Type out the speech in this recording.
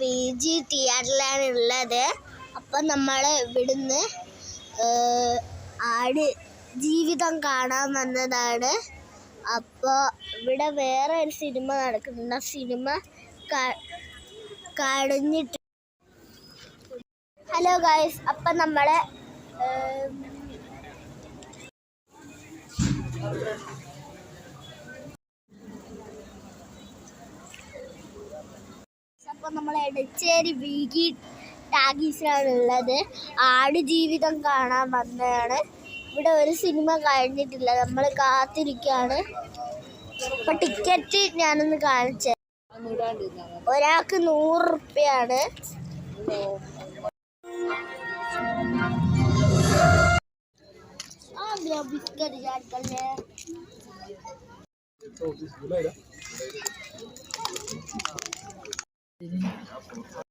VG തിയേറ്ററിലാണ് ഉള്ളത്. അപ്പം നമ്മൾ ഇവിടുന്ന് ആട് ജീവിതം കാണാൻ വന്നതാണ്. അപ്പോൾ ഇവിടെ വേറെ ഒരു സിനിമ നടക്കുന്നുണ്ട്. ആ സിനിമ കഴിഞ്ഞിട്ട് ഹലോ ഗായ്സ്, അപ്പം നമ്മൾ എടച്ചേരി VG ടാഗീസിലാണ് ഉള്ളത്. ആട് ജീവിതം കാണാൻ വന്നതാണ്. ഇവിടെ ഒരു സിനിമ കഴിഞ്ഞിട്ടില്ല, നമ്മൾ കാത്തിരിക്കുകയാണ്. അപ്പം ടിക്കറ്റ് ഞാനൊന്ന് കാണിച്ചത്, ഒരാൾക്ക് 100 റുപ്യാണ്. ബിസ്ക്കറ്റ് ചാടിക്കല്ലേ.